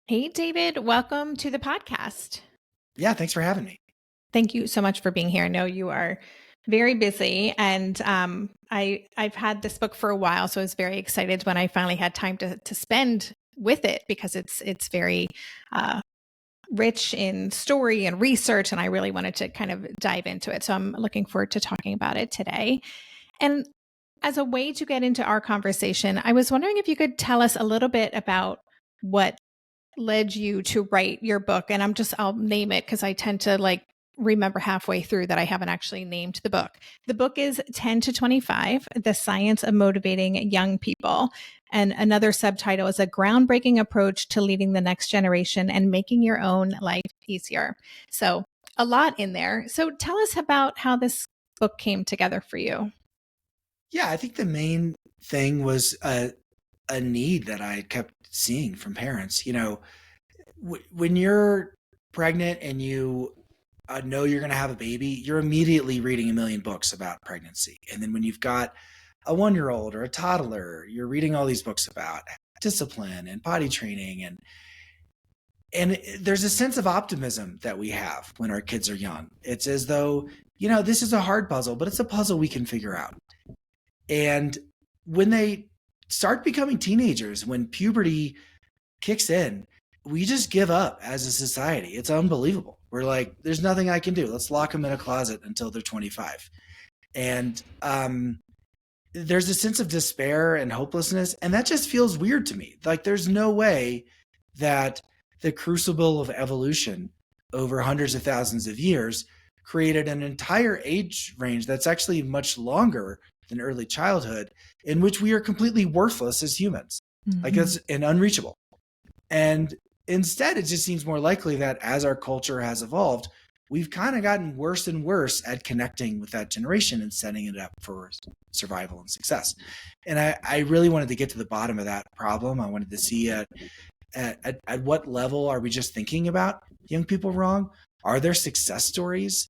Hey, David, welcome to the podcast. Yeah, thanks for having me. Thank you so much for being here. I know you are very busy, and I've had this book for a while, so I was very excited when I finally had time to spend with it because it's very uh, rich in story and research, and I really wanted to kind of dive into it. So I'm looking forward to talking about it today. And as a way to get into our conversation, I was wondering if you could tell us a little bit about what led you to write your book. And I'll name it because I tend to remember halfway through that I haven't actually named the book. The book is 10 to 25, The Science of Motivating Young People. And another subtitle is A Groundbreaking Approach to Leading the Next Generation and Making Your Own Life Easier. So a lot in there. So tell us about how this book came together for you. Yeah, I think the main thing was a need that I kept seeing from parents. When you're pregnant and you know you're going to have a baby, you're immediately reading a million books about pregnancy. And then when you've got a 1-year-old or a toddler, you're reading all these books about discipline and potty training. And there's a sense of optimism that we have when our kids are young. It's as though, this is a hard puzzle, but it's a puzzle we can figure out. And when they start becoming teenagers, when puberty kicks in, we just give up as a society. It's unbelievable. We're like, there's nothing I can do. Let's lock them in a closet until they're 25. And there's a sense of despair and hopelessness. And that just feels weird to me. Like, there's no way that the crucible of evolution over hundreds of thousands of years created an entire age range that's actually much longer than early childhood, in which we are completely worthless as humans. Mm-hmm. Like, that's unreachable. And instead, it just seems more likely that as our culture has evolved, we've kind of gotten worse and worse at connecting with that generation and setting it up for survival and success. And I really wanted to get to the bottom of that problem. I wanted to see at what level are we just thinking about young people wrong? Are there success stories?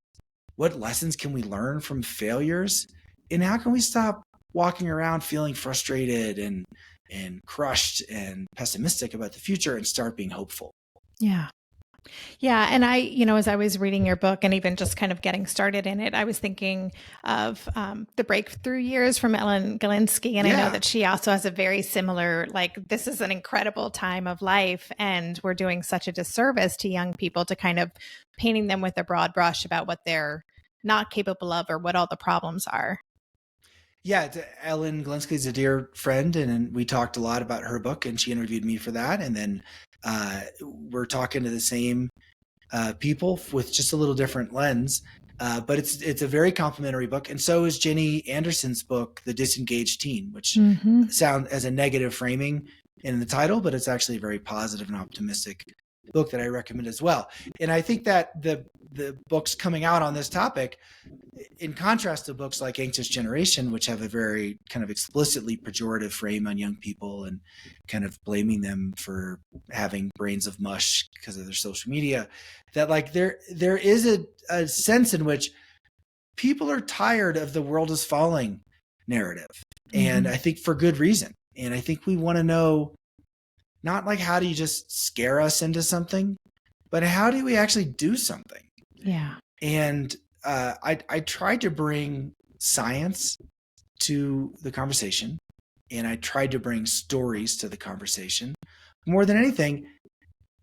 What lessons can we learn from failures? And how can we stop walking around feeling frustrated and crushed and pessimistic about the future and start being hopeful? Yeah. Yeah. And as I was reading your book and even just kind of getting started in it, I was thinking of the breakthrough years from Ellen Galinsky. And I know that she also has a very similar, this is an incredible time of life. And we're doing such a disservice to young people to kind of painting them with a broad brush about what they're not capable of or what all the problems are. Yeah, Ellen Galinsky is a dear friend, and we talked a lot about her book, and she interviewed me for that. And then we're talking to the same people with just a little different lens, but it's a very complimentary book. And so is Jenny Anderson's book, The Disengaged Teen, which sounds as a negative framing in the title, but it's actually a very positive and optimistic book that I recommend as well. And I think that the books coming out on this topic, in contrast to books like Anxious Generation, which have a very kind of explicitly pejorative frame on young people and kind of blaming them for having brains of mush because of their social media, that there is a sense in which people are tired of the world is falling narrative. And I think for good reason. And I think we want to know, not how do you just scare us into something, but how do we actually do something? Yeah. And I tried to bring science to the conversation, and I tried to bring stories to the conversation. More than anything,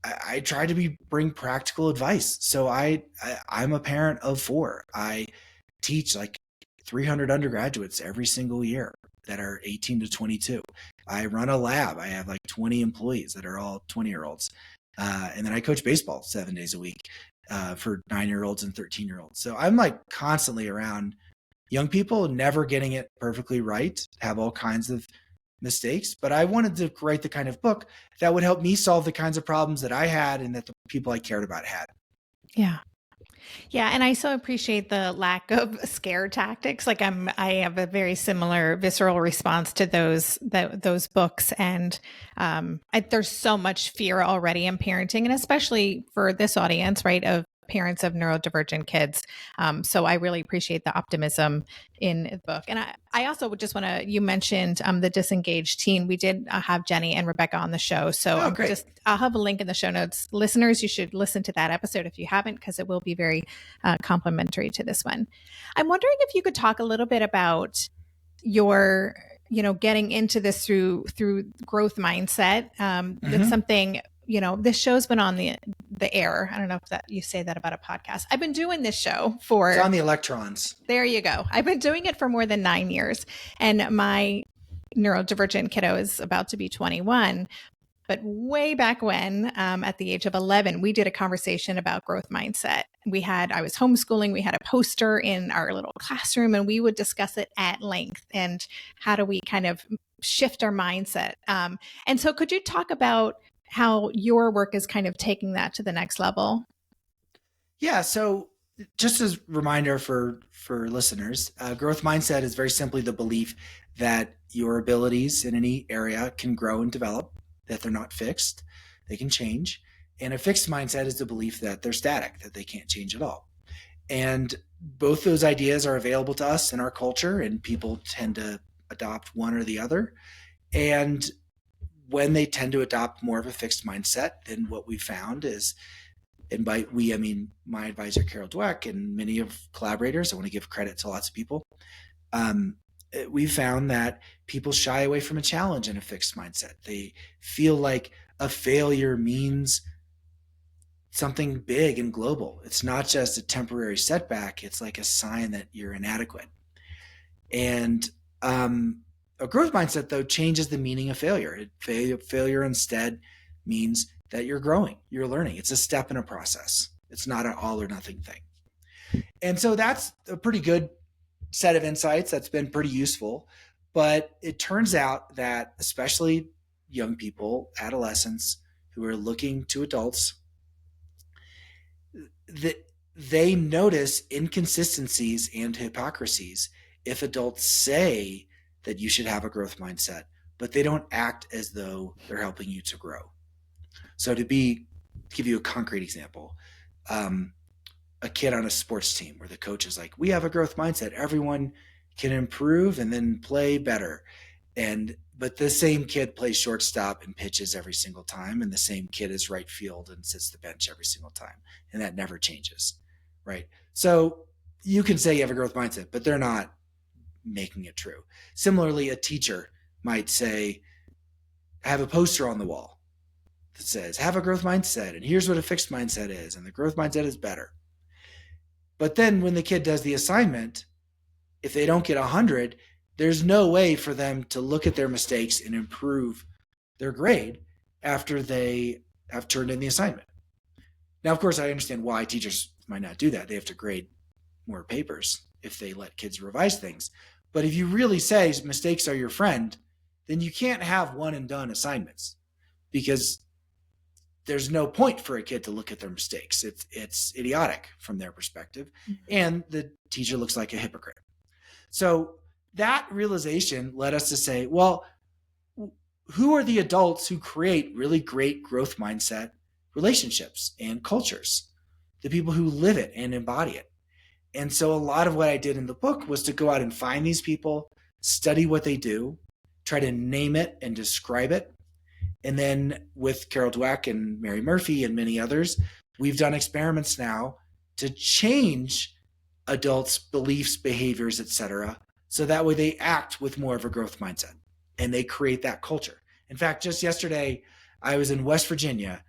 I tried to bring practical advice. So I'm a parent of 4. I teach 300 undergraduates every single year that are 18 to 22. I run a lab. I have 20 employees that are all 20-year-olds. And then I coach baseball 7 days a week for 9-year-olds and 13-year-olds. So I'm constantly around young people, never getting it perfectly right, have all kinds of mistakes. But I wanted to write the kind of book that would help me solve the kinds of problems that I had and that the people I cared about had. Yeah. Yeah. And I so appreciate the lack of scare tactics. I have a very similar visceral response to those books. And there's so much fear already in parenting, and especially for this audience, right? Of parents of neurodivergent kids. So I really appreciate the optimism in the book. And I also would just want to, you mentioned the disengaged teen. We did have Jenny and Rebecca on the show. So Great. I'll have a link in the show notes. Listeners, you should listen to that episode if you haven't, because it will be very complimentary to this one. I'm wondering if you could talk a little bit about your, getting into this through growth mindset. That's something, this show's been on the air. I don't know if that you say that about a podcast. I've been doing this show for... It's on the electrons. There you go. I've been doing it for more than 9 years. And my neurodivergent kiddo is about to be 21. But way back when, at the age of 11, we did a conversation about growth mindset. I was homeschooling. We had a poster in our little classroom, and we would discuss it at length. And how do we kind of shift our mindset? And so could you talk about how your work is kind of taking that to the next level? Yeah. So just as a reminder for listeners, growth mindset is very simply the belief that your abilities in any area can grow and develop, that they're not fixed, they can change. And a fixed mindset is the belief that they're static, that they can't change at all. And both those ideas are available to us in our culture, and people tend to adopt one or the other. And when they tend to adopt more of a fixed mindset, then what we found is, and by we, I mean my advisor, Carol Dweck, and many of collaborators, I want to give credit to lots of people, we found that people shy away from a challenge in a fixed mindset. They feel like a failure means something big and global. It's not just a temporary setback. It's like a sign that you're inadequate. And a growth mindset, though, changes the meaning of failure. Failure instead means that you're growing, you're learning. It's a step in a process. It's not an all or nothing thing. And so that's a pretty good set of insights that's been pretty useful. But it turns out that especially young people, adolescents who are looking to adults, they notice inconsistencies and hypocrisies if adults say that you should have a growth mindset, but they don't act as though they're helping you to grow. So to give you a concrete example, a kid on a sports team where the coach is like, we have a growth mindset. Everyone can improve and then play better. But the same kid plays shortstop and pitches every single time. And the same kid is right field and sits the bench every single time. And that never changes, right? So you can say you have a growth mindset, but they're not making it true. Similarly, a teacher might say, have a poster on the wall that says, have a growth mindset. And here's what a fixed mindset is. And the growth mindset is better. But then when the kid does the assignment, if they don't get 100, there's no way for them to look at their mistakes and improve their grade after they have turned in the assignment. Now, of course, I understand why teachers might not do that. They have to grade more papers if they let kids revise things. But if you really say mistakes are your friend, then you can't have one and done assignments, because there's no point for a kid to look at their mistakes. It's idiotic from their perspective. And the teacher looks like a hypocrite. So that realization led us to say, well, who are the adults who create really great growth mindset relationships and cultures? The people who live it and embody it. And so a lot of what I did in the book was to go out and find these people, study what they do, try to name it and describe it. And then with Carol Dweck and Mary Murphy and many others, we've done experiments now to change adults' beliefs, behaviors, etc., so that way they act with more of a growth mindset and they create that culture. In fact, just yesterday, I was in West Virginia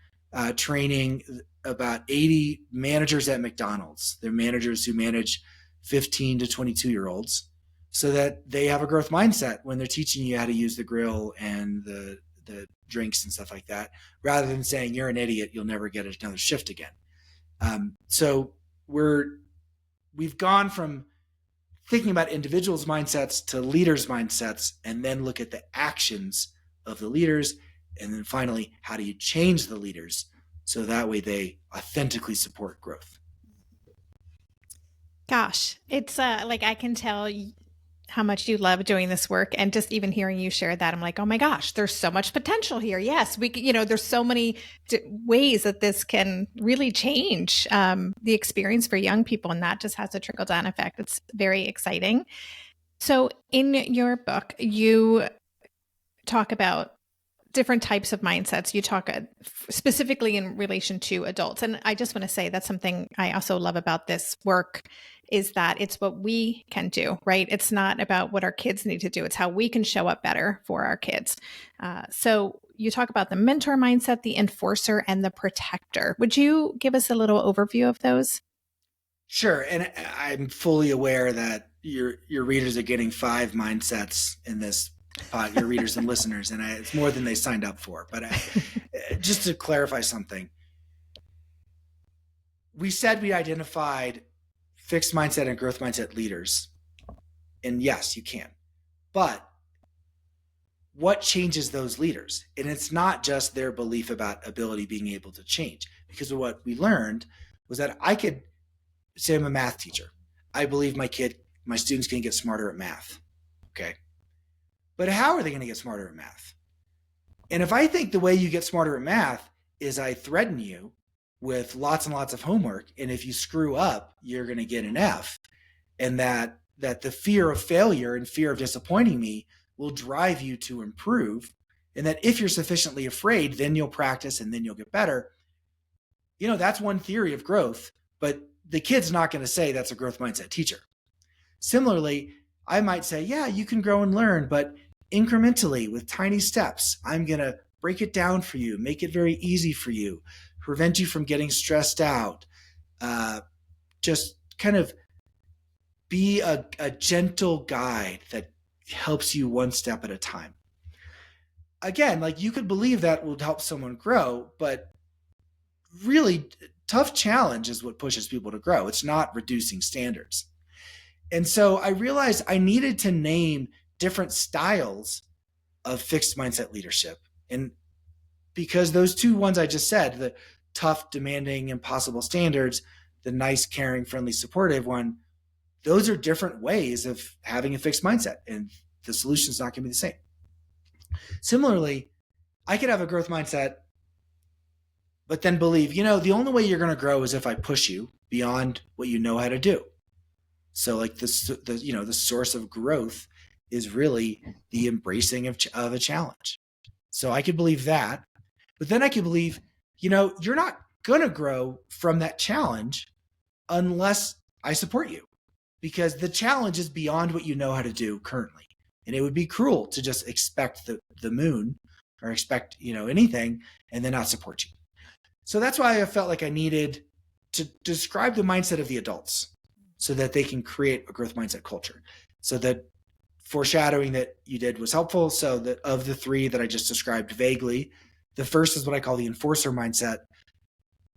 training about 80 managers at McDonald's. They're managers who manage 15 to 22-year-olds so that they have a growth mindset when they're teaching you how to use the grill and the drinks and stuff like that, rather than saying, you're an idiot, you'll never get another shift again. So we've gone from thinking about individuals' mindsets to leaders' mindsets, and then look at the actions of the leaders. And then finally, how do you change the leaders so that way they authentically support growth? Gosh, it's like I can tell how much you love doing this work, and just even hearing you share that, I'm like, oh my gosh, there's so much potential here. Yes, we can, there's so many ways that this can really change the experience for young people, and that just has a trickle down effect. It's very exciting. So in your book, you talk about different types of mindsets. You talk specifically in relation to adults. And I just want to say that's something I also love about this work, is that it's what we can do, right? It's not about what our kids need to do. It's how we can show up better for our kids. So you talk about the mentor mindset, the enforcer, and the protector. Would you give us a little overview of those? Sure. And I'm fully aware that your readers are getting 5 mindsets in this pod, your readers and listeners, and it's more than they signed up for. But just to clarify something, we said we identified fixed mindset and growth mindset leaders. And yes, you can. But what changes those leaders? And it's not just their belief about ability being able to change. Because of what we learned was that I could say I'm a math teacher. I believe my students can get smarter at math. Okay. But how are they going to get smarter at math? And if I think the way you get smarter at math is I threaten you with lots and lots of homework, and if you screw up, you're going to get an F, and that the fear of failure and fear of disappointing me will drive you to improve, and that if you're sufficiently afraid, then you'll practice and then you'll get better. That's one theory of growth, but the kid's not going to say that's a growth mindset teacher. Similarly, I might say, yeah, you can grow and learn, but incrementally with tiny steps. I'm going to break it down for you, make it very easy for you, prevent you from getting stressed out, just kind of be a gentle guide that helps you one step at a time. Again, like, you could believe that will help someone grow, but really tough challenge is what pushes people to grow. It's not reducing standards. And so I realized I needed to name different styles of fixed mindset leadership. And because those 2 ones I just said, the tough, demanding, impossible standards, the nice, caring, friendly, supportive one, those are different ways of having a fixed mindset, and the solution is not going to be the same. Similarly, I could have a growth mindset, but then believe, the only way you're going to grow is if I push you beyond what you know how to do. So like the source of growth is really the embracing of a challenge. So I could believe that, but then I could believe, you're not going to grow from that challenge unless I support you, because the challenge is beyond what you know how to do currently. And it would be cruel to just expect the moon or expect, anything and then not support you. So that's why I felt like I needed to describe the mindset of the adults so that they can create a growth mindset culture. So that foreshadowing that you did was helpful. So that of the 3 that I just described vaguely, the first is what I call the enforcer mindset,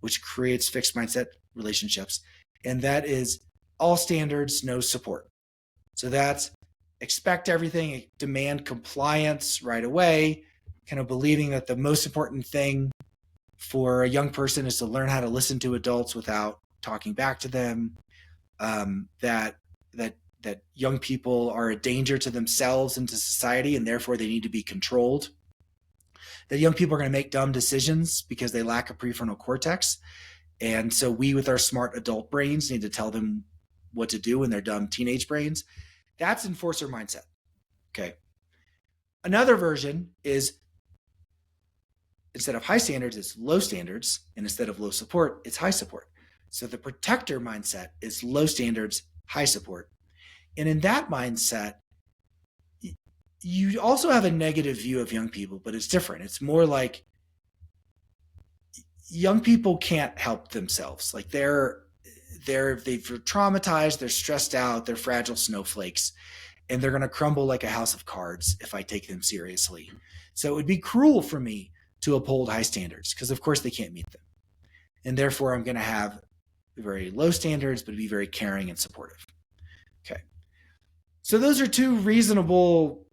which creates fixed mindset relationships. And that is all standards, no support. So that's expect everything, demand compliance right away, kind of believing that the most important thing for a young person is to learn how to listen to adults without talking back to them, that young people are a danger to themselves and to society, and therefore they need to be controlled, that young people are going to make dumb decisions because they lack a prefrontal cortex, and so we with our smart adult brains need to tell them what to do in their dumb teenage brains. That's enforcer mindset. Okay. Another version is, instead of high standards, it's low standards, and instead of low support, it's high support. So the protector mindset is low standards, high support. And in that mindset, you also have a negative view of young people, but it's different. It's more like young people can't help themselves. Like they're traumatized, they're stressed out, they're fragile snowflakes, and they're going to crumble like a house of cards if I take them seriously. So it would be cruel for me to uphold high standards because, of course, they can't meet them. And therefore, I'm going to have very low standards, but be very caring and supportive. Okay. So those are 2 reasonable,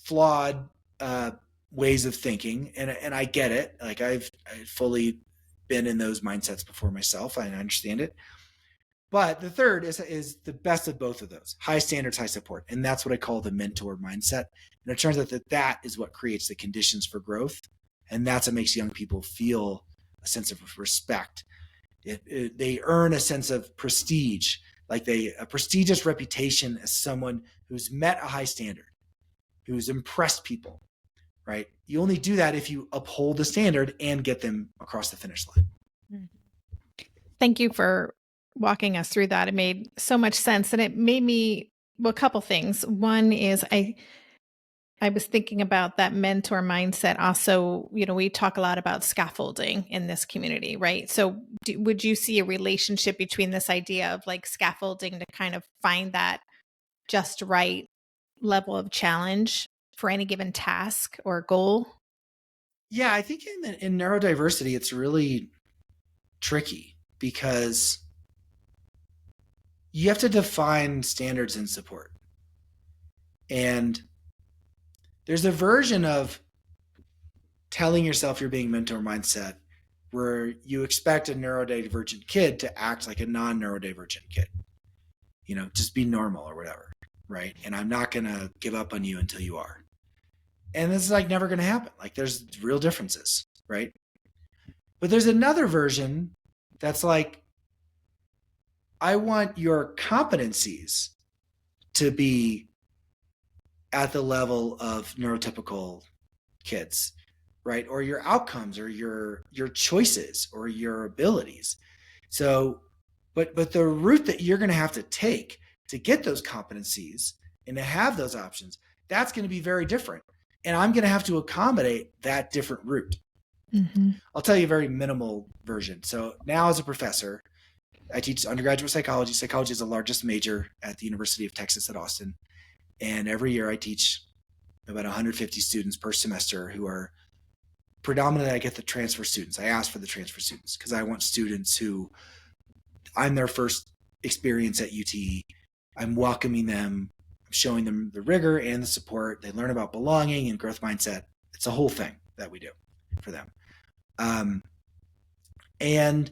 flawed ways of thinking. And I get it. Like I've fully been in those mindsets before myself. I understand it. But the third is the best of both of those: high standards, high support. And that's what I call the mentor mindset. And it turns out that is what creates the conditions for growth. And that's what makes young people feel a sense of respect. They earn a sense of prestige, like a prestigious reputation as someone who's met a high standard, who's impressed people, right? You only do that if you uphold the standard and get them across the finish line. Thank you for walking us through that. It made so much sense. And it made me, well, a couple things. One is I was thinking about that mentor mindset. Also, we talk a lot about scaffolding in this community, right? So would you see a relationship between this idea of like scaffolding to kind of find that just right level of challenge for any given task or goal? Yeah, I think in neurodiversity, it's really tricky because you have to define standards and support. And there's a version of telling yourself you're being mentor mindset where you expect a neurodivergent kid to act like a non-neurodivergent kid. Just be normal or whatever, right? And I'm not going to give up on you until you are. And this is like never going to happen. Like there's real differences, right? But there's another version that's like, I want your competencies to be at the level of neurotypical kids, right? Or your outcomes or your choices or your abilities. So, but the route that you're going to have to take to get those competencies and to have those options, that's going to be very different. And I'm going to have to accommodate that different route. Mm-hmm. I'll tell you a very minimal version. So now as a professor, I teach undergraduate psychology. Psychology is the largest major at the University of Texas at Austin. And every year I teach about 150 students per semester who are predominantly, I get the transfer students. I ask for the transfer students because I want students who I'm their first experience at UT. I'm welcoming them, I'm showing them the rigor and the support. They learn about belonging and growth mindset. It's a whole thing that we do for them. And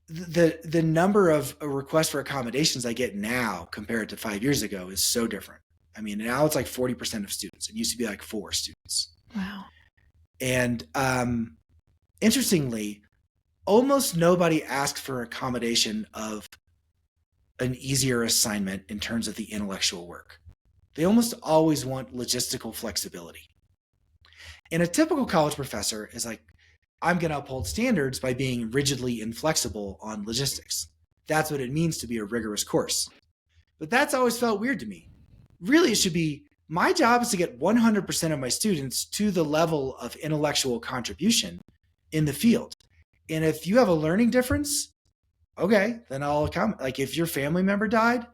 the number of requests for accommodations I get now compared to 5 years ago is so different. I mean, now it's like 40% of students. It used to be like 4 students. Wow. And interestingly, almost nobody asks for accommodation of an easier assignment in terms of the intellectual work. They almost always want logistical flexibility. And a typical college professor is like, I'm going to uphold standards by being rigidly inflexible on logistics. That's what it means to be a rigorous course. But that's always felt weird to me. Really, it should be, my job is to get 100% of my students to the level of intellectual contribution in the field. And if you have a learning difference, okay, then I'll accommodate. Like if your family member died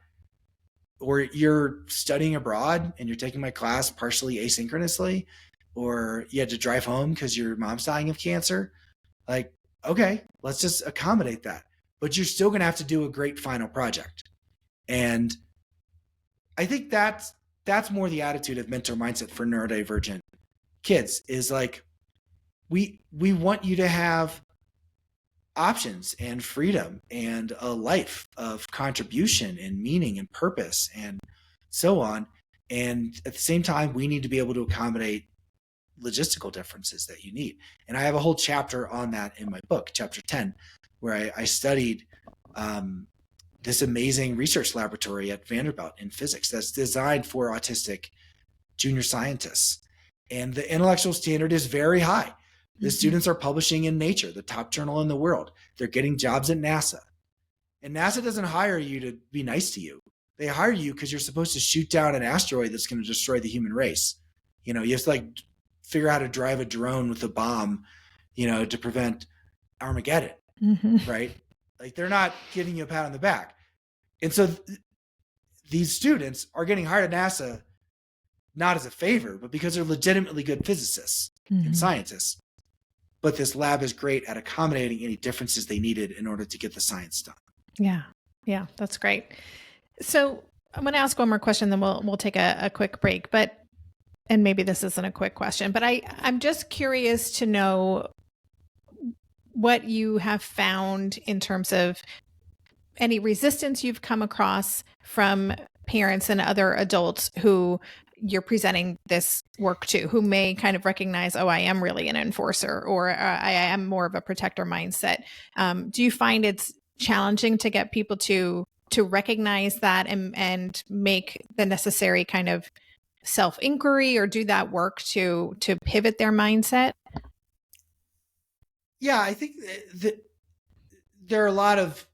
or you're studying abroad and you're taking my class partially asynchronously, or you had to drive home because your mom's dying of cancer, like, okay, let's just accommodate that. But you're still going to have to do a great final project. And I think that's more the attitude of mentor mindset for neurodivergent kids is like, we want you to have options and freedom and a life of contribution and meaning and purpose and so on. And at the same time, we need to be able to accommodate logistical differences that you need. And I have a whole chapter on that in my book, chapter 10, where I studied this amazing research laboratory at Vanderbilt in physics that's designed for autistic junior scientists. And the intellectual standard is very high. The students are publishing in Nature, the top journal in the world. They're getting jobs at NASA. And NASA doesn't hire you to be nice to you. They hire you because you're supposed to shoot down an asteroid that's going to destroy the human race. You have to like figure out how to drive a drone with a bomb, to prevent Armageddon, right? Like they're not giving you a pat on the back. And so these students are getting hired at NASA not as a favor, but because they're legitimately good physicists and scientists. But this lab is great at accommodating any differences they needed in order to get the science done. Yeah, that's great. So I'm going to ask one more question, then we'll take a quick break. And maybe this isn't a quick question, but I'm just curious to know what you have found in terms of any resistance you've come across from parents and other adults who you're presenting this work to, who may kind of recognize, oh, I am really an enforcer, or I am more of a protector mindset. Do you find it's challenging to get people to recognize that and make the necessary kind of self-inquiry or do that work to pivot their mindset? Yeah, I think that there are a lot of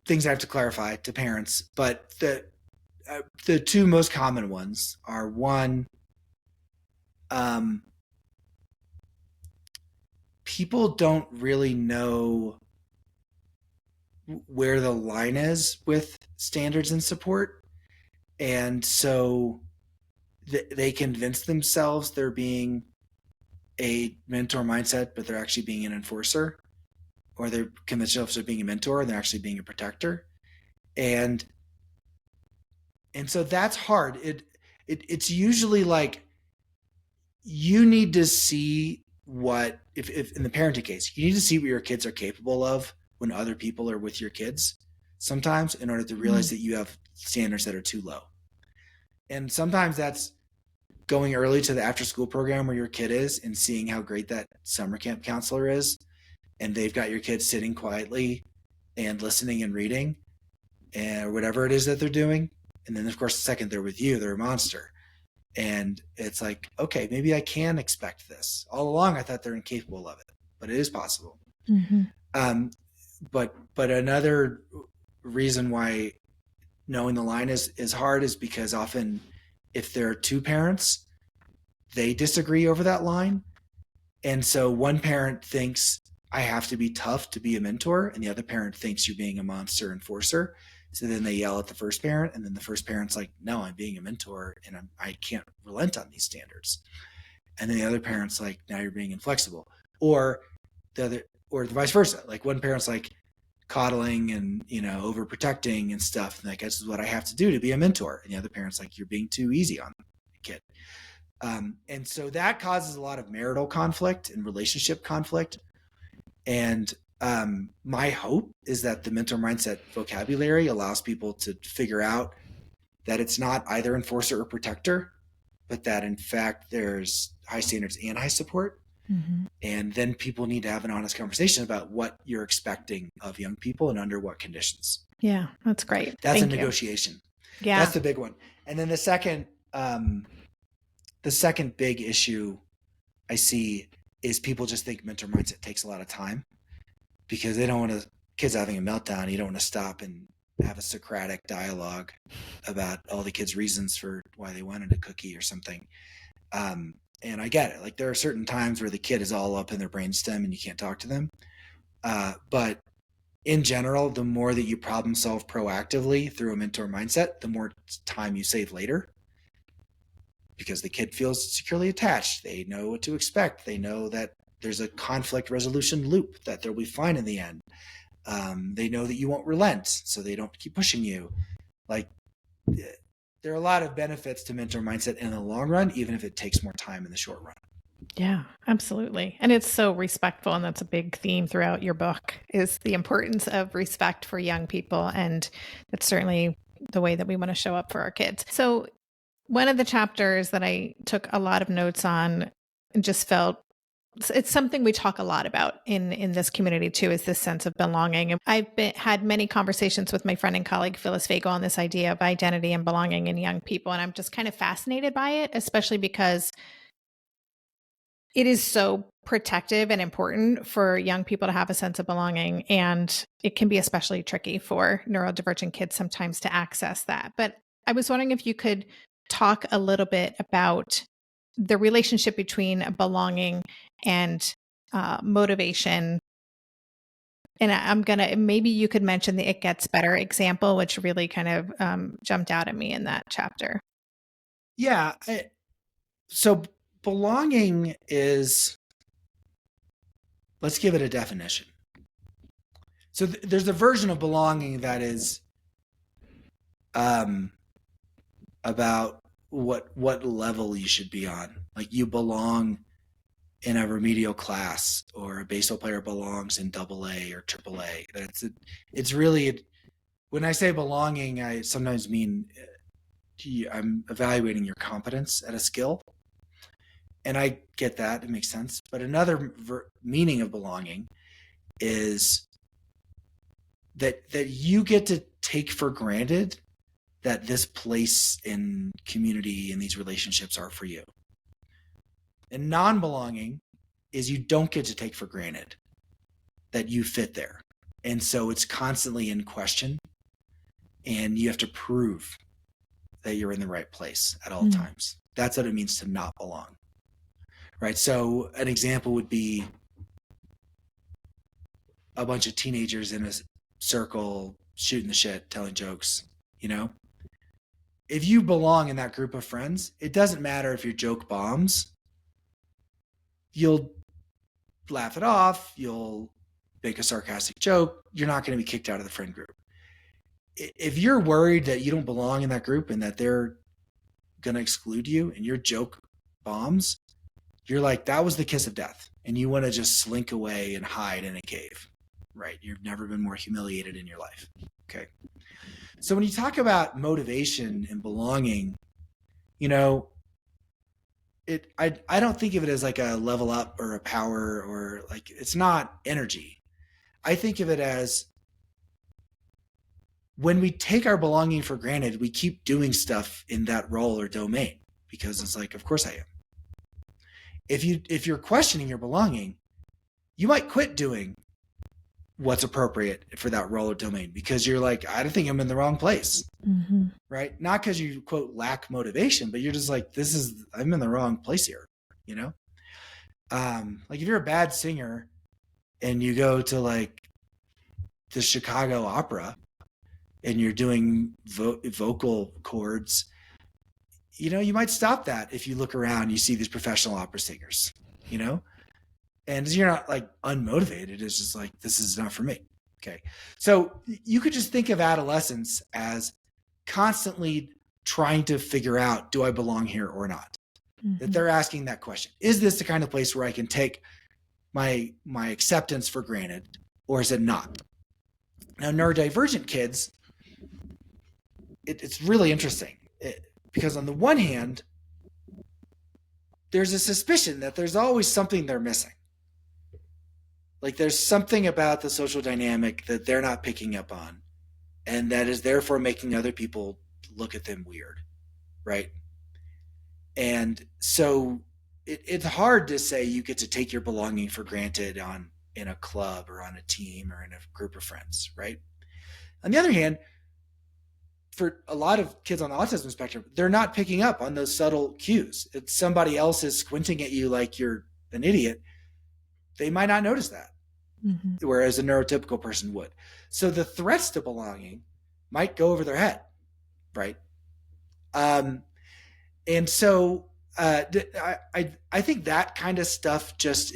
things I have to clarify to parents, but the two most common ones are, one, people don't really know where the line is with standards and support, and so they convince themselves they're being a mentor mindset, but they're actually being an enforcer, or they're convinced themselves they're being a mentor and they're actually being a protector, and so that's hard. It's usually like, you need to see what, if in the parenting case, you need to see what your kids are capable of when other people are with your kids sometimes, in order to realize that you have standards that are too low. And sometimes that's going early to the after school program where your kid is and seeing how great that summer camp counselor is, and they've got your kids sitting quietly and listening and reading and whatever it is that they're doing. And then of course the second they're with you, they're a monster. And it's like, okay, maybe I can expect this. All along I thought they're incapable of it, but it is possible. But another reason why knowing the line is hard is because often, if there are two parents, they disagree over that line. And so one parent thinks, I have to be tough to be a mentor, and the other parent thinks you're being a monster enforcer. So then they yell at the first parent, and then the first parent's like, no, I'm being a mentor and I can't relent on these standards. And then the other parent's like, now you're being inflexible. Or the vice versa. Like, one parent's like coddling and, overprotecting and stuff. And like, this is what I have to do to be a mentor. And the other parent's like, you're being too easy on the kid. And so that causes a lot of marital conflict and relationship conflict. And my hope is that the mentor mindset vocabulary allows people to figure out that it's not either enforcer or protector, but that in fact there's high standards and high support. Mm-hmm. And then people need to have an honest conversation about what you're expecting of young people and under what conditions. Yeah, that's great. That's Thank a negotiation. You. Yeah, that's the big one. And then the second big issue I see is people just think mentor mindset takes a lot of time, because they don't want to, kids having a meltdown, you don't want to stop and have a Socratic dialogue about all the kids' reasons for why they wanted a cookie or something. And I get it. Like, there are certain times where the kid is all up in their brainstem and you can't talk to them. But in general, the more that you problem solve proactively through a mentor mindset, the more time you save later, because the kid feels securely attached. They know what to expect. They know that there's a conflict resolution loop, that they'll be fine in the end. They know that you won't relent, so they don't keep pushing you. Like, there are a lot of benefits to mentor mindset in the long run, even if it takes more time in the short run. Yeah, absolutely. And it's so respectful. And that's a big theme throughout your book, is the importance of respect for young people. And that's certainly the way that we want to show up for our kids. So one of the chapters that I took a lot of notes on and just felt, it's something we talk a lot about in this community too, is this sense of belonging. And I've had many conversations with my friend and colleague, Phyllis Fagel, on this idea of identity and belonging in young people. And I'm just kind of fascinated by it, especially because it is so protective and important for young people to have a sense of belonging. And it can be especially tricky for neurodivergent kids sometimes to access that. But I was wondering if you could talk a little bit about the relationship between belonging and motivation. And maybe you could mention the It Gets Better example, which really kind of jumped out at me in that chapter. Yeah. So belonging is, let's give it a definition. So there's a version of belonging that is about what level you should be on. Like, you belong in a remedial class, or a baseball player belongs in AA or AAA. It's really when I say belonging, I sometimes mean I'm evaluating your competence at a skill. And I get that. It makes sense. But another meaning of belonging is that you get to take for granted that this place in community and these relationships are for you. And non-belonging is you don't get to take for granted that you fit there. And so it's constantly in question, and you have to prove that you're in the right place at all times. That's what it means to not belong. Right? So an example would be a bunch of teenagers in a circle shooting the shit, telling jokes, you know? If you belong in that group of friends, it doesn't matter if your joke bombs. You'll laugh it off. You'll make a sarcastic joke. You're not going to be kicked out of the friend group. If you're worried that you don't belong in that group and that they're going to exclude you and your joke bombs, you're like, that was the kiss of death. And you want to just slink away and hide in a cave, right? You've never been more humiliated in your life. Okay. So when you talk about motivation and belonging, you know, I don't think of it as like a level up or a power, or like, it's not energy. I think of it as when we take our belonging for granted, we keep doing stuff in that role or domain because it's like, of course I am. If you're questioning your belonging, you might quit doing what's appropriate for that role or domain because you're like, I don't think I'm in the wrong place. Mm-hmm. Right? Not because you, quote, lack motivation, but you're just like, I'm in the wrong place here, you know? Like if you're a bad singer and you go to like the Chicago Opera and you're doing vocal chords, you know, you might stop that if you look around, you see these professional opera singers, you know? And you're not like unmotivated. It's just like, this is not for me. Okay. So you could just think of adolescence as constantly trying to figure out, do I belong here or not? Mm-hmm. That they're asking that question. Is this the kind of place where I can take my acceptance for granted, or is it not? Now, neurodivergent kids, it's really interesting because on the one hand, there's a suspicion that there's always something they're missing. Like there's something about the social dynamic that they're not picking up on, and that is therefore making other people look at them weird, right? And so it's hard to say you get to take your belonging for granted in a club or on a team or in a group of friends, right? On the other hand, for a lot of kids on the autism spectrum, they're not picking up on those subtle cues. If somebody else is squinting at you like you're an idiot, they might not notice that, whereas a neurotypical person would. So the threats to belonging might go over their head, right? And so I think that kind of stuff just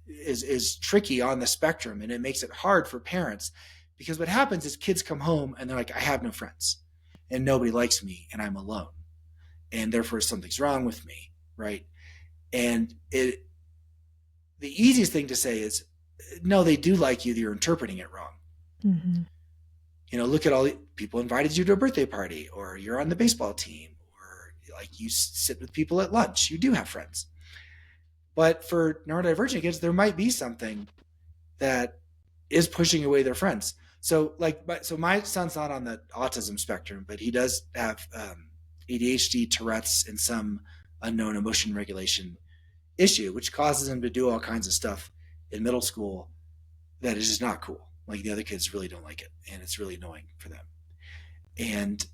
is tricky on the spectrum, and it makes it hard for parents, because what happens is kids come home and they're like, I have no friends and nobody likes me and I'm alone, and therefore something's wrong with me, right? And the easiest thing to say is, no, they do like you. You're interpreting it wrong. Mm-hmm. You know, look at all the people invited you to a birthday party, or you're on the baseball team, or like you sit with people at lunch. You do have friends. But for neurodivergent kids, there might be something that is pushing away their friends. So my son's not on the autism spectrum, but he does have ADHD, Tourette's, and some unknown emotion regulation issue, which causes him to do all kinds of stuff in middle school that is just not cool. Like the other kids really don't like it, and it's really annoying for them. And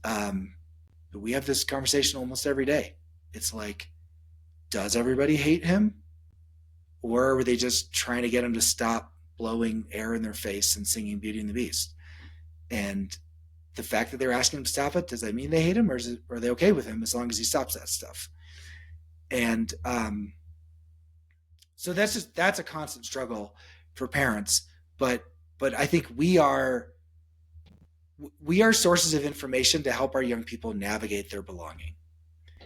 we have this conversation almost every day. It's like, does everybody hate him? Or were they just trying to get him to stop blowing air in their face and singing Beauty and the Beast? And the fact that they're asking him to stop it, does that mean they hate him, or are they okay with him as long as he stops that stuff? And so that's a constant struggle for parents. But I think we are sources of information to help our young people navigate their belonging.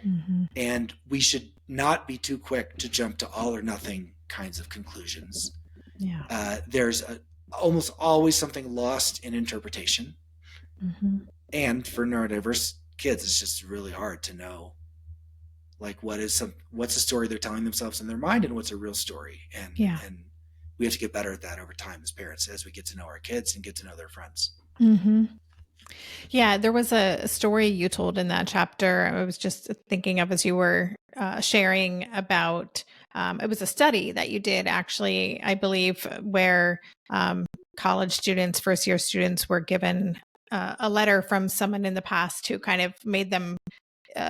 Mm-hmm. And we should not be too quick to jump to all or nothing kinds of conclusions. Yeah. There's almost always something lost in interpretation. Mm-hmm. And for neurodiverse kids, it's just really hard to know like what's a story they're telling themselves in their mind and what's a real story. Yeah. And we have to get better at that over time as parents, as we get to know our kids and get to know their friends. Mm-hmm. Yeah, there was a story you told in that chapter. I was just thinking of as you were sharing about. It was a study that you did, actually, I believe, where college students, first year students, were given a letter from someone in the past who kind of made them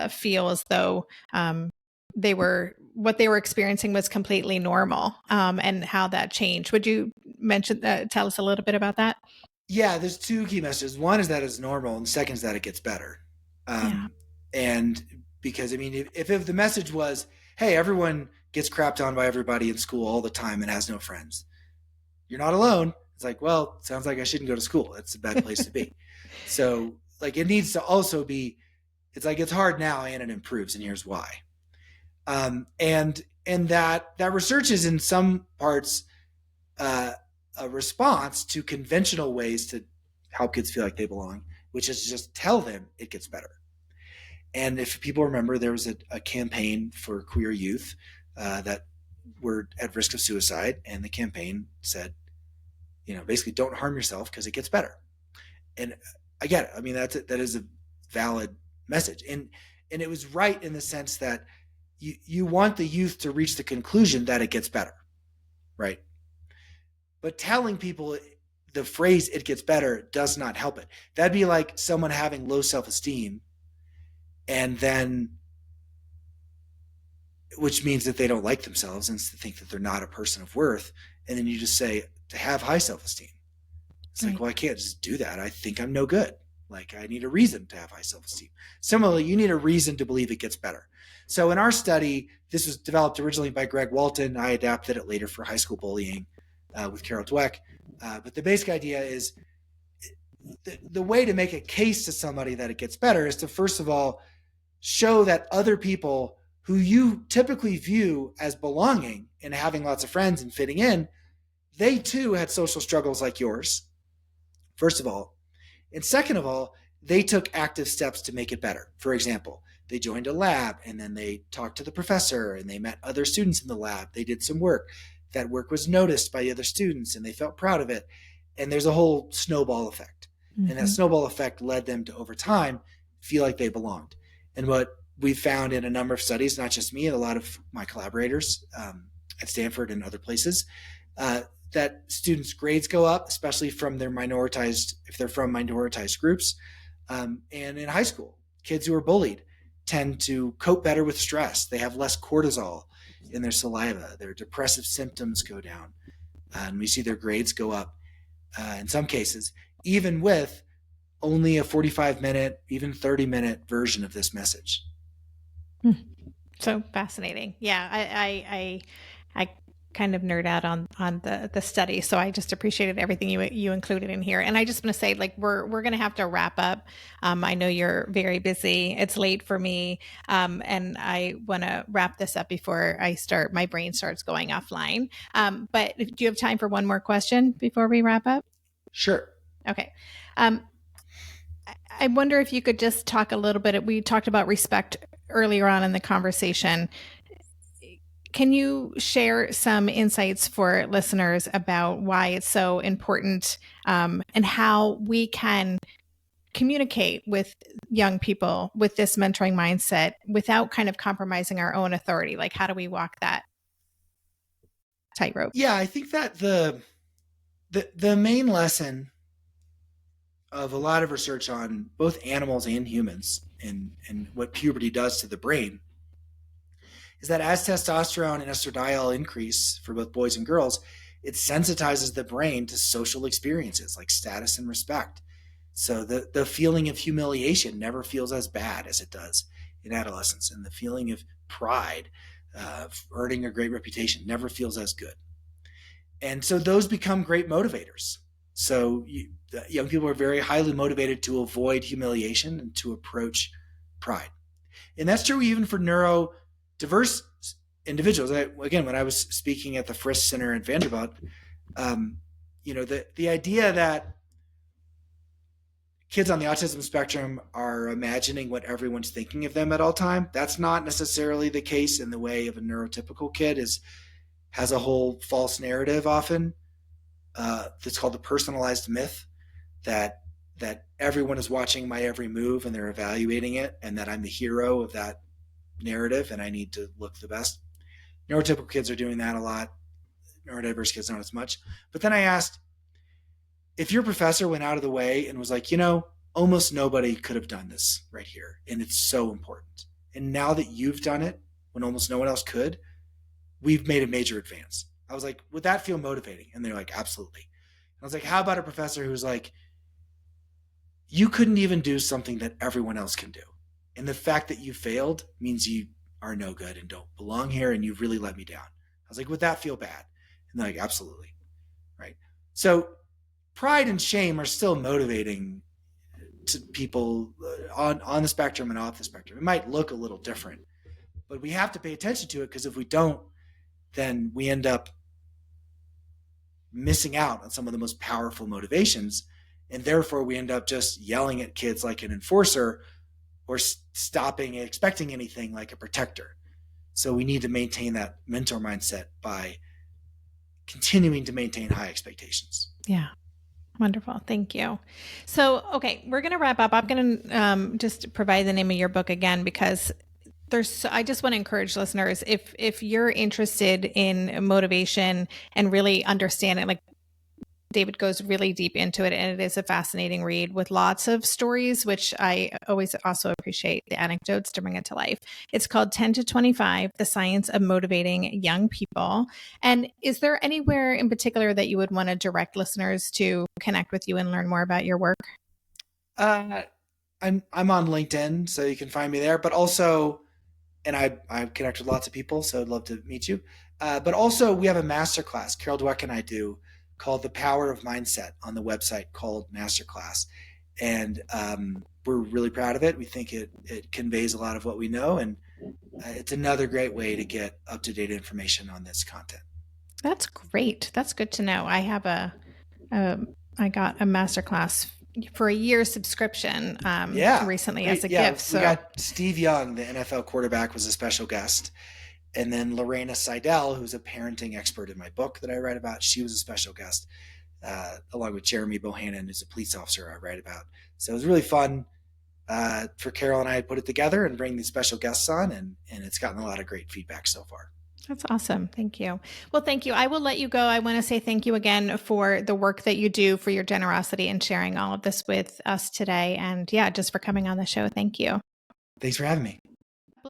feel as though what they were experiencing was completely normal, and how that changed. Would you tell us a little bit about that? Yeah, there's two key messages. One is that it's normal, and the second is that it gets better. Yeah. And because, I mean, if the message was, hey, everyone gets crapped on by everybody in school all the time and has no friends, you're not alone. It's like, well, sounds like I shouldn't go to school. That's a bad place to be. So, like, it needs to also be, it's like, it's hard now and it improves, and here's why. And that research is in some parts a response to conventional ways to help kids feel like they belong, which is just tell them it gets better. And if people remember, there was a campaign for queer youth that were at risk of suicide, and the campaign said, basically, don't harm yourself because it gets better. And I get it. I mean, that is a valid message, and it was right in the sense that you want the youth to reach the conclusion that it gets better, right? But telling people the phrase "it gets better" does not help it. That'd be like someone having low self-esteem, and then, which means that they don't like themselves and to think that they're not a person of worth. And then you just say to have high self-esteem. It's like, well, I can't just do that. I think I'm no good. Like, I need a reason to have high self-esteem. Similarly, you need a reason to believe it gets better. So in our study, this was developed originally by Greg Walton. I adapted it later for high school bullying with Carol Dweck. But the basic idea is the way to make a case to somebody that it gets better is to, first of all, show that other people who you typically view as belonging and having lots of friends and fitting in, they too had social struggles like yours, first of all. And second of all, they took active steps to make it better. For example, they joined a lab, and then they talked to the professor, and they met other students in the lab. They did some work. That work was noticed by other students, and they felt proud of it. And there's a whole snowball effect. Mm-hmm. And that snowball effect led them to, over time, feel like they belonged. And what we found in a number of studies, not just me, and a lot of my collaborators at Stanford and other places, that students' grades go up, especially from their if they're from minoritized groups. And in high school, kids who are bullied tend to cope better with stress. They have less cortisol in their saliva. Their depressive symptoms go down. And we see their grades go up in some cases, even with only a 45-minute, even 30-minute version of this message. So fascinating. Yeah, I kind of nerd out on the study, so I just appreciated everything you included in here. And I just want to say, like, we're going to have to wrap up. I know you're very busy. It's late for me, and I want to wrap this up before my brain starts going offline. But do you have time for one more question before we wrap up? Sure. Okay. I wonder if you could just talk a little bit. We talked about respect earlier on in the conversation. Can you share some insights for listeners about why it's so important, and how we can communicate with young people with this mentoring mindset without kind of compromising our own authority? Like, how do we walk that tightrope? Yeah, I think that the main lesson of a lot of research on both animals and humans and what puberty does to the brain is that as testosterone and estradiol increase for both boys and girls, it sensitizes the brain to social experiences like status and respect. So the feeling of humiliation never feels as bad as it does in adolescence, and the feeling of pride, earning a great reputation, never feels as good. And so those become great motivators. So young people are very highly motivated to avoid humiliation and to approach pride. And that's true even for neurodiverse individuals. Again, when I was speaking at the Frisk Center at Vanderbilt, the idea that kids on the autism spectrum are imagining what everyone's thinking of them at all time. That's not necessarily the case in the way of a neurotypical kid has a whole false narrative often. That's called the personalized myth that everyone is watching my every move and they're evaluating it, and that I'm the hero of that narrative and I need to look the best. Neurotypical kids are doing that a lot. Neurodiverse kids not as much. But then I asked, if your professor went out of the way and was like, almost nobody could have done this right here, and it's so important. And now that you've done it when almost no one else could, we've made a major advance. I was like, would that feel motivating? And they're like, absolutely. And I was like, how about a professor who's like, you couldn't even do something that everyone else can do, and the fact that you failed means you are no good and don't belong here, and you've really let me down. I was like, would that feel bad? And they're like, absolutely. Right. So pride and shame are still motivating to people on the spectrum and off the spectrum. It might look a little different, but we have to pay attention to it, because if we don't, then we end up missing out on some of the most powerful motivations. And therefore we end up just yelling at kids like an enforcer, or stopping expecting anything like a protector. So we need to maintain that mentor mindset by continuing to maintain high expectations. Yeah. Wonderful. Thank you. So, okay, we're going to wrap up. I'm going to just provide the name of your book again, because I just want to encourage listeners, if you're interested in motivation and really understand it, like David goes really deep into it, and it is a fascinating read with lots of stories, which I always also appreciate the anecdotes to bring it to life. It's called 10 to 25, The Science of Motivating Young People. And is there anywhere in particular that you would want to direct listeners to connect with you and learn more about your work? I'm on LinkedIn, so you can find me there, but also, and I connect with lots of people, so I'd love to meet you. But also we have a masterclass, Carol Dweck and I do, called The Power of Mindset, on the website called Masterclass. And we're really proud of it. We think it conveys a lot of what we know. And it's another great way to get up-to-date information on this content. That's great. That's good to know. I have I got a masterclass for a year subscription recently as a gift. So we got Steve Young, the NFL quarterback, was a special guest. And then Lorena Seidel, who's a parenting expert in my book that I write about, she was a special guest, along with Jeremy Bohannon, who's a police officer I write about. So it was really fun for Carol and I to put it together and bring these special guests on, and it's gotten a lot of great feedback so far. That's awesome. Thank you. Well, thank you. I will let you go. I want to say thank you again for the work that you do, for your generosity in sharing all of this with us today. And just for coming on the show. Thank you. Thanks for having me.